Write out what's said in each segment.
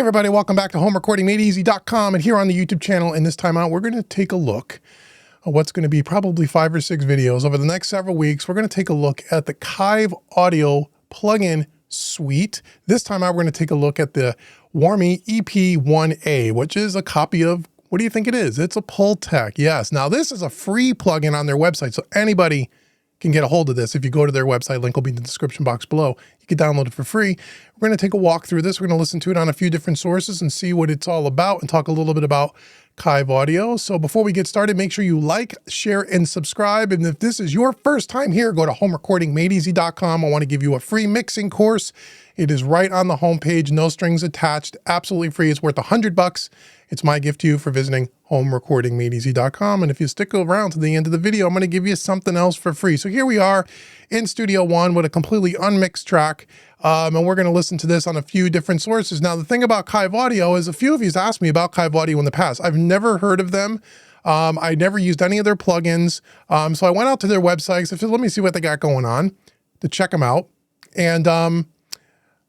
everybody, welcome back to homerecordingmadeeasy.com, and here on the YouTube channel. And this time out, we're going to take a look at what's going to be probably 5 or 6 videos over the next several weeks. We're going to take a look at the KIIVE audio plugin suite. This time out, we're going to take a look at the Warmy EP1A, which is a copy of, what do you think it is? It's a Pultec. Yes. Now, this is a free plugin on their website, so anybody can get a hold of this. If you go to their website, link will be in the description box below. You can download it for free. We're going to take a walk through this. We're going to listen to it on a few different sources and see what it's all about and talk a little bit about KIIVE audio. So before we get started, make sure you like, share, and subscribe. And if this is your first time here, go to homerecordingmadeeasy.com. I want to give you a free mixing course. It is right on the homepage, no strings attached, absolutely free. It's worth $100. It's my gift to you for visiting homerecordingmadeeasy.com. And if you stick around to the end of the video, I'm going to give you something else for free. So here we are in Studio One with a completely unmixed track. And we're going to listen to this on a few different sources. Now, the thing about KIIVE audio is a few of you have asked me about KIIVE audio in the past. I've never heard of them. I never used any of their plugins. So I went out to their website. So let me see what they got going on to check them out. And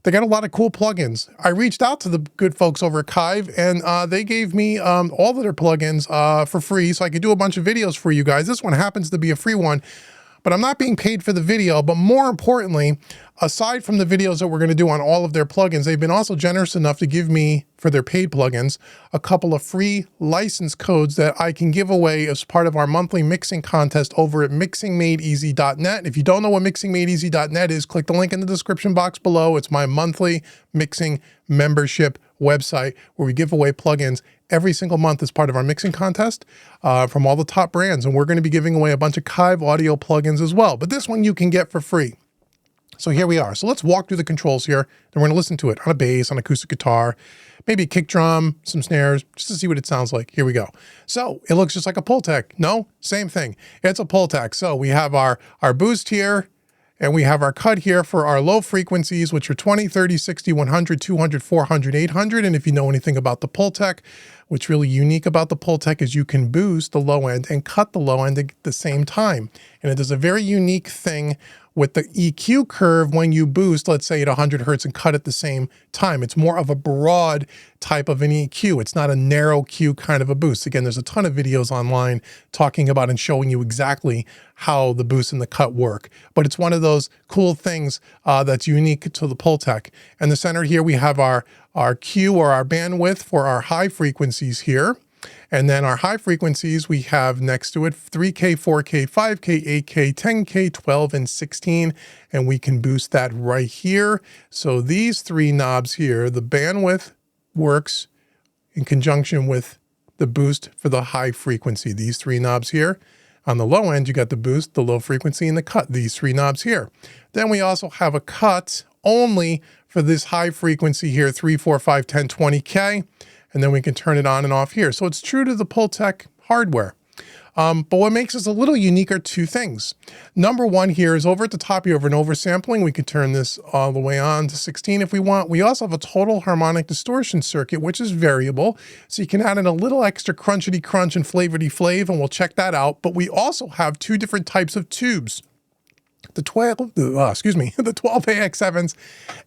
they got a lot of cool plugins. I reached out to the good folks over at KIIVE, and they gave me all of their plugins for free, so I could do a bunch of videos for you guys. This one happens to be a free one, but I'm not being paid for the video. But more importantly, aside from the videos that we're going to do on all of their plugins, they've been also generous enough to give me, for their paid plugins, a couple of free license codes that I can give away as part of our monthly mixing contest over at mixingmadeeasy.net. If you don't know what mixingmadeeasy.net is, click the link in the description box below. It's my monthly mixing membership website where we give away plugins every single month as part of our mixing contest from all the top brands. And we're going to be giving away a bunch of KIIVE audio plugins as well. But this one you can get for free. So here we are. So let's walk through the controls here. Then we're going to listen to it on a bass, on acoustic guitar, maybe a kick drum, some snares, just to see what it sounds like. Here we go. So it looks just like a Pultec. No, same thing. It's a Pultec. So we have our boost here, and we have our cut here for our low frequencies, which are 20, 30, 60, 100, 200, 400, 800. And if you know anything about the Pultec, what's really unique about the Pultec is you can boost the low end and cut the low end at the same time. And it does a very unique thing with the EQ curve when you boost, let's say at 100 hertz and cut at the same time. It's more of a broad type of an EQ. It's not a narrow Q kind of a boost. Again, there's a ton of videos online talking about and showing you exactly how the boost and the cut work. But it's one of those cool things that's unique to the Pultec. And the center here, we have our Q, or our bandwidth for our high frequencies here. And then our high frequencies, we have next to it 3K, 4K, 5K, 8K, 10K, 12, and 16. And we can boost that right here. So these 3 knobs here, the bandwidth works in conjunction with the boost for the high frequency. These 3 knobs here. On the low end, you got the boost, the low frequency, and the cut, these 3 knobs here. Then we also have a cut only for this high frequency here, 3, 4, 5, 10, 20K. And then we can turn it on and off here. So it's true to the Pultec hardware. But what makes us a little unique are 2 things. Number one here is over at the top here, over an oversampling. We can turn this all the way on to 16 if we want. We also have a total harmonic distortion circuit, which is variable. So you can add in a little extra crunchity crunch and flavority flav, and we'll check that out. But we also have 2 different types of tubes. The 12AX7s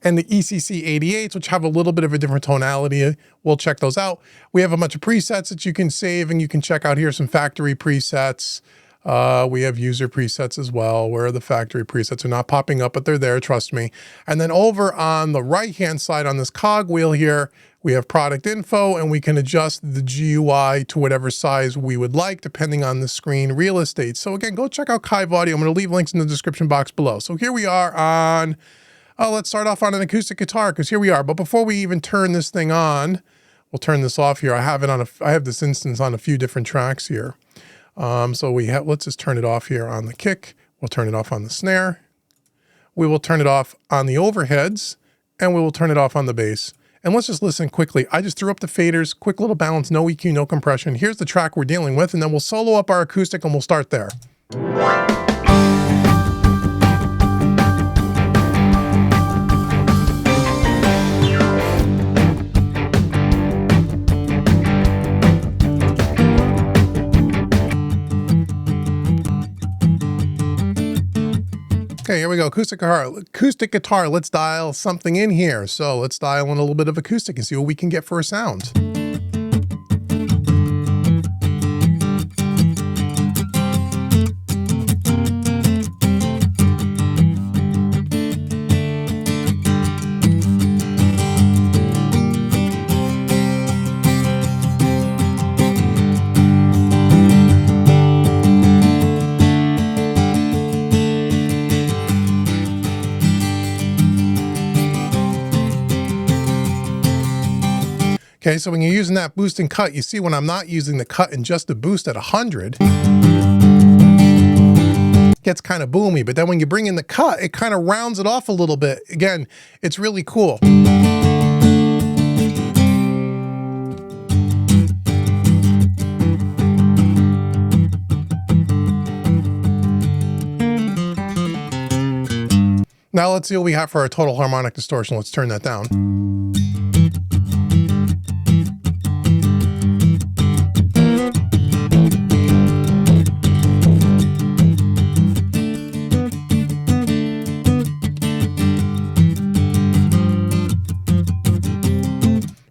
and the ECC88s, which have a little bit of a different tonality. We'll check those out. We have a bunch of presets that you can save, and you can check out here some factory presets. We have user presets as well, where the factory presets are not popping up, but they're there, trust me. And then over on the right-hand side on this cog wheel here, we have product info, and we can adjust the GUI to whatever size we would like, depending on the screen real estate. So again, go check out KIIVE audio. I'm going to leave links in the description box below. So here we are on, let's start off on an acoustic guitar, because here we are. But before we even turn this thing on, we'll turn this off here. I have this instance on a few different tracks here. So let's just turn it off here on the kick. We'll turn it off on the snare. We will turn it off on the overheads, and we will turn it off on the bass. And let's just listen quickly. I just threw up the faders, quick little balance, no EQ, no compression. Here's the track we're dealing with, and then we'll solo up our acoustic and we'll start there. Okay, here we we go. Acoustic guitar. Acoustic guitar. Let's dial something in here. So let's dial in a little bit of acoustic and see what we can get for a sound. Okay, so when you're using that boost and cut, you see when I'm not using the cut and just the boost at 100, it gets kind of boomy. But then when you bring in the cut, it kind of rounds it off a little bit. Again, it's really cool. Now let's see what we have for our total harmonic distortion. Let's turn that down.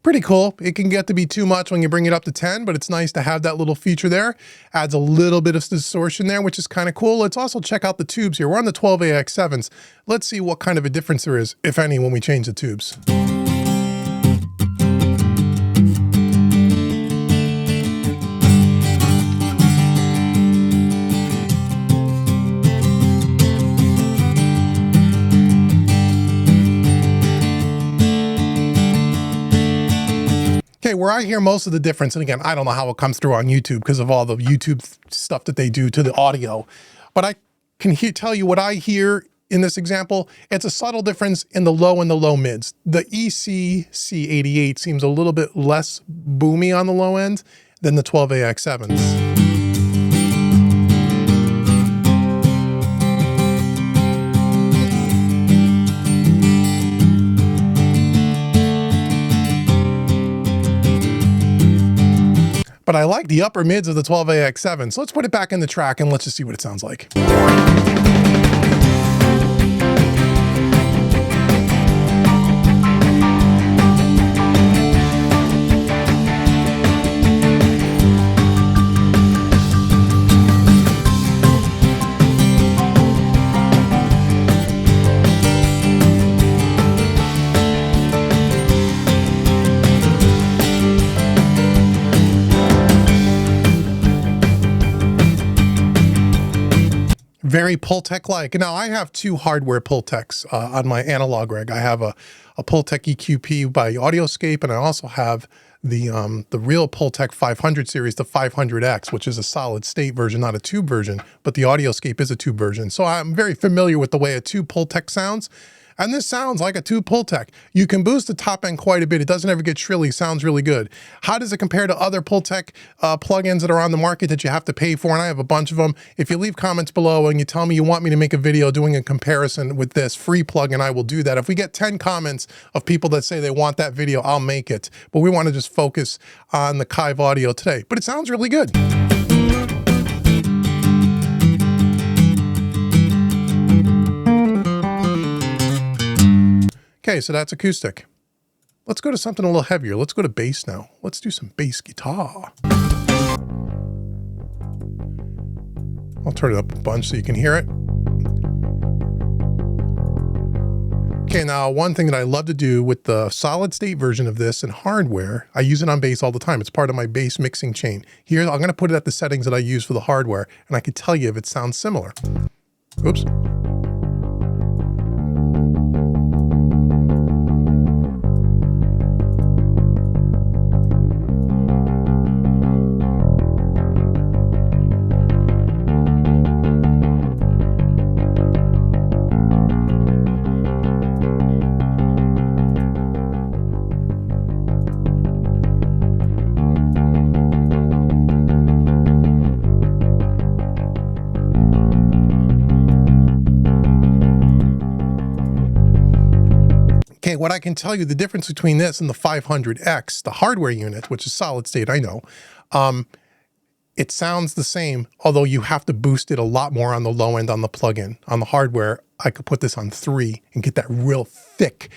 Pretty cool. It can get to be too much when you bring it up to 10, but it's nice to have that little feature there. Adds a little bit of distortion there, which is kind of cool. Let's also check out the tubes here. We're on the 12AX7s. Let's see what kind of a difference there is, if any, when we change the tubes. Okay, where I hear most of the difference, and again, I don't know how it comes through on YouTube because of all the YouTube stuff that they do to the audio, but I can tell you what I hear in this example. It's a subtle difference in the low and the low mids. The EC C88 seems a little bit less boomy on the low end than the 12AX7s. But I like the upper mids of the 12AX7. So let's put it back in the track and let's just see what it sounds like. Very Pultec-like. Now I have two hardware Pultecs on my analog rig. I have a Pultec EQP by Audioscape, and I also have the real Pultec 500 series, the 500X, which is a solid state version, not a tube version, but the Audioscape is a tube version. So I'm very familiar with the way a tube Pultec sounds. And this sounds like a tube Pultec. You can boost the top end quite a bit. It doesn't ever get shrilly, sounds really good. How does it compare to other Pultec plugins that are on the market that you have to pay for? And I have a bunch of them. If you leave comments below and you tell me you want me to make a video doing a comparison with this free plugin, I will do that. If we get 10 comments of people that say they want that video, I'll make it. But we want to just focus on the KIIVE audio today. But it sounds really good. Okay, so that's acoustic. Let's go to something a little heavier. Let's go to bass now. Let's do some bass guitar. I'll turn it up a bunch so you can hear it. Okay, now one thing that I love to do with the solid state version of this and hardware, I use it on bass all the time. It's part of my bass mixing chain. Here, I'm gonna put it at the settings that I use for the hardware, and I can tell you if it sounds similar. Oops. Okay, what I can tell you, the difference between this and the 500X, the hardware unit, which is solid state, I know, it sounds the same, although you have to boost it a lot more on the low end on the plugin. On the hardware, I could put this on 3 and get that real thick,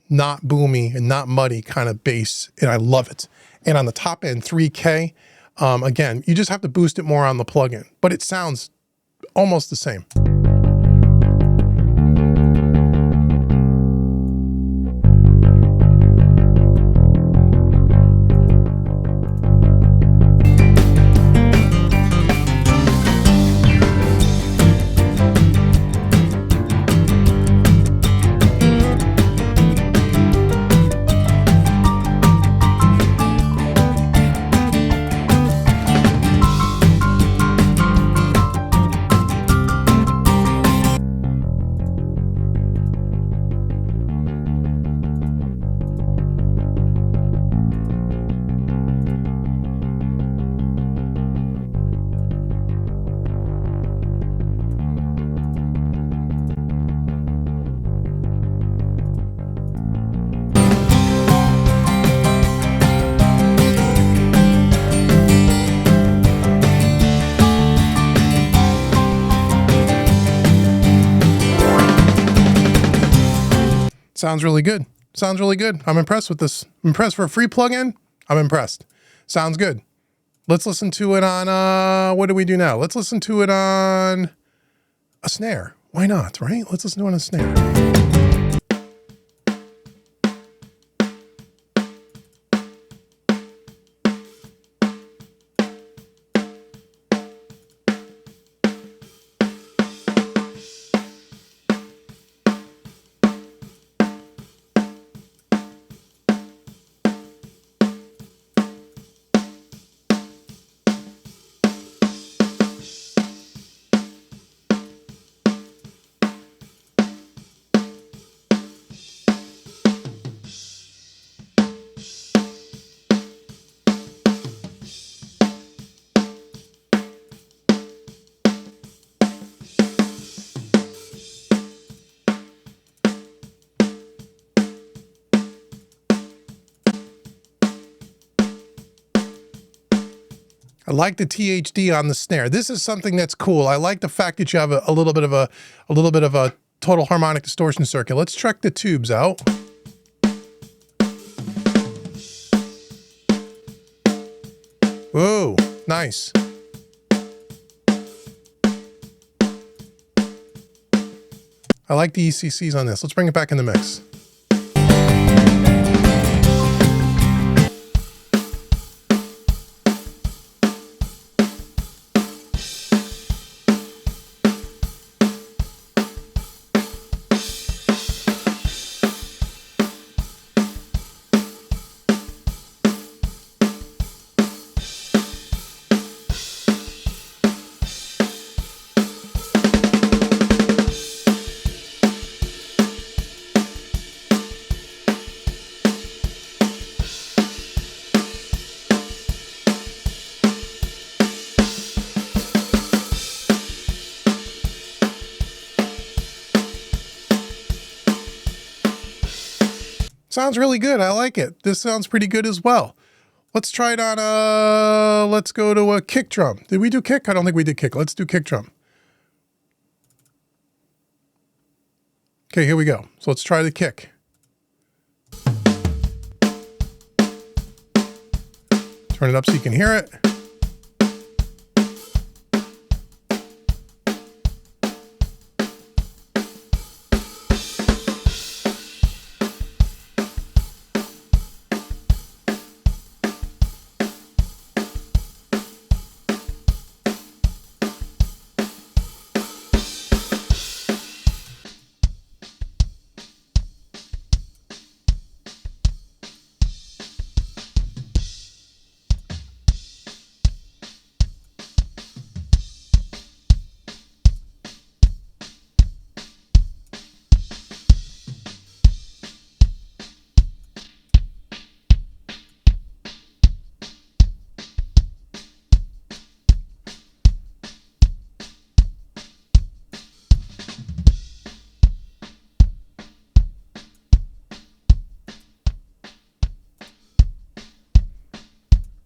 not boomy and not muddy kind of bass, and I love it. And on the top end, 3K, again, you just have to boost it more on the plugin, but it sounds almost the same. Sounds really good. Sounds really good. I'm impressed with this. I'm impressed for a free plugin. I'm impressed. Sounds good. Let's listen to it on, what do we do now? Let's listen to it on a snare. Why not, right? Let's listen to it on a snare. I like the THD on the snare. This is something that's cool. I like the fact that you have a little bit of a total harmonic distortion circuit. Let's check the tubes out. Whoa, nice. I like the ECCs on this. Let's bring it back in the mix. Sounds really good. I like it. This sounds pretty good as well. Let's try it on let's go to a kick drum. Did we do kick? I don't think we did kick. Let's do kick drum. Okay, here we go. So let's try the kick. Turn it up so you can hear it.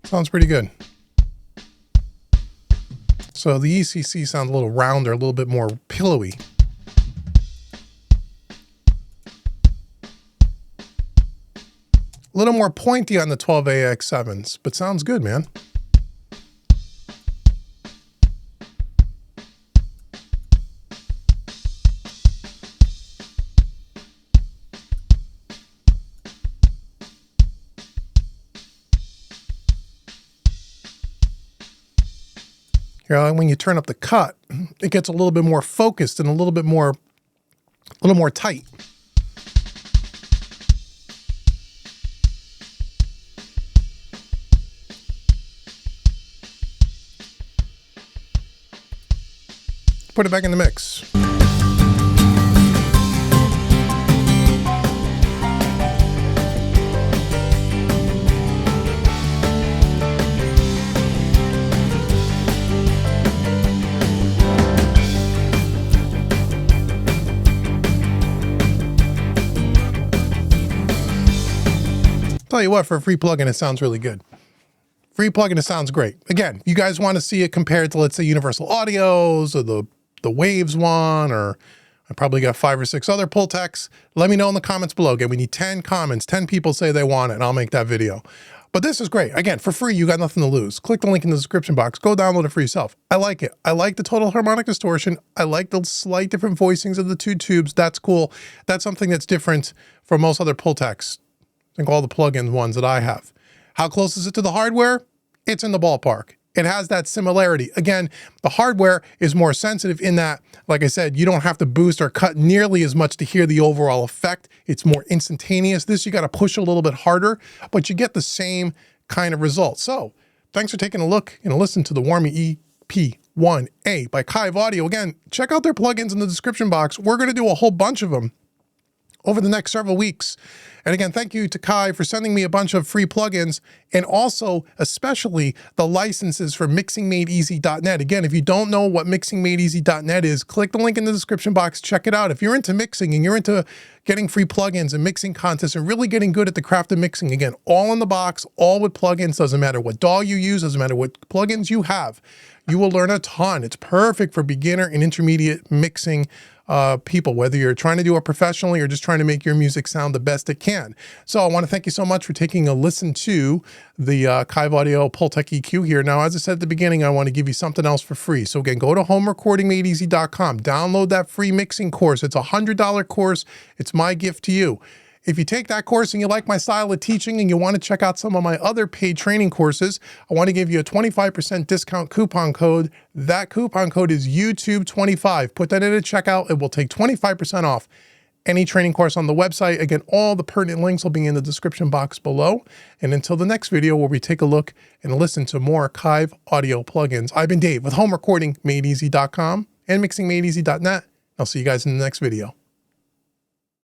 Sounds pretty good. So the ECC sounds a little rounder, a little bit more pillowy. A little more pointy on the 12AX7s, but sounds good, man. When you turn up the cut, it gets a little bit more focused and a little more tight. Put it back in the mix. Tell you what, for a free plugin, it sounds really good. Free plugin, it sounds great. Again, you guys want to see it compared to, let's say, Universal Audios or the Waves one, or I probably got 5 or 6 other Pultecs. Let me know in the comments below. Again, we need 10 comments. 10 people say they want it, and I'll make that video. But this is great. Again, for free, you got nothing to lose. Click the link in the description box. Go download it for yourself. I like it. I like the total harmonic distortion. I like the slight different voicings of the 2 tubes. That's cool. That's something that's different from most other Pultecs. I think all the plugin ones that I have. How close is it to the hardware? It's in the ballpark. It has that similarity. Again, the hardware is more sensitive in that, like I said, you don't have to boost or cut nearly as much to hear the overall effect. It's more instantaneous. This, you got to push a little bit harder, but you get the same kind of result. So thanks for taking a look and a listen to the Warmy EP1A by KIIVE Audio. Again, check out their plugins in the description box. We're going to do a whole bunch of them over the next several weeks. And again, thank you to KIIVE for sending me a bunch of free plugins, and also especially the licenses for mixingmadeeasy.net. Again, if you don't know what mixingmadeeasy.net is, click the link in the description box, check it out. If you're into mixing and you're into getting free plugins and mixing contests and really getting good at the craft of mixing, again, all in the box, all with plugins, doesn't matter what DAW you use, doesn't matter what plugins you have, you will learn a ton. It's perfect for beginner and intermediate mixing people, whether you're trying to do it professionally or just trying to make your music sound the best it can. So I want to thank you so much for taking a listen to the KIIVE Audio Pultec EQ here. Now, as I said at the beginning, I want to give you something else for free. So again, go to homerecordingmadeeasy.com, download that free mixing course. It's a $100 course. It's my gift to you. If you take that course and you like my style of teaching and you want to check out some of my other paid training courses, I want to give you a 25% discount coupon code. That coupon code is YouTube25. Put that in at checkout. It will take 25% off any training course on the website. Again, all the pertinent links will be in the description box below. And until the next video where we take a look and listen to more KIIVE audio plugins, I've been Dave with homerecordingmadeeasy.com and mixingmadeeasy.net. I'll see you guys in the next video.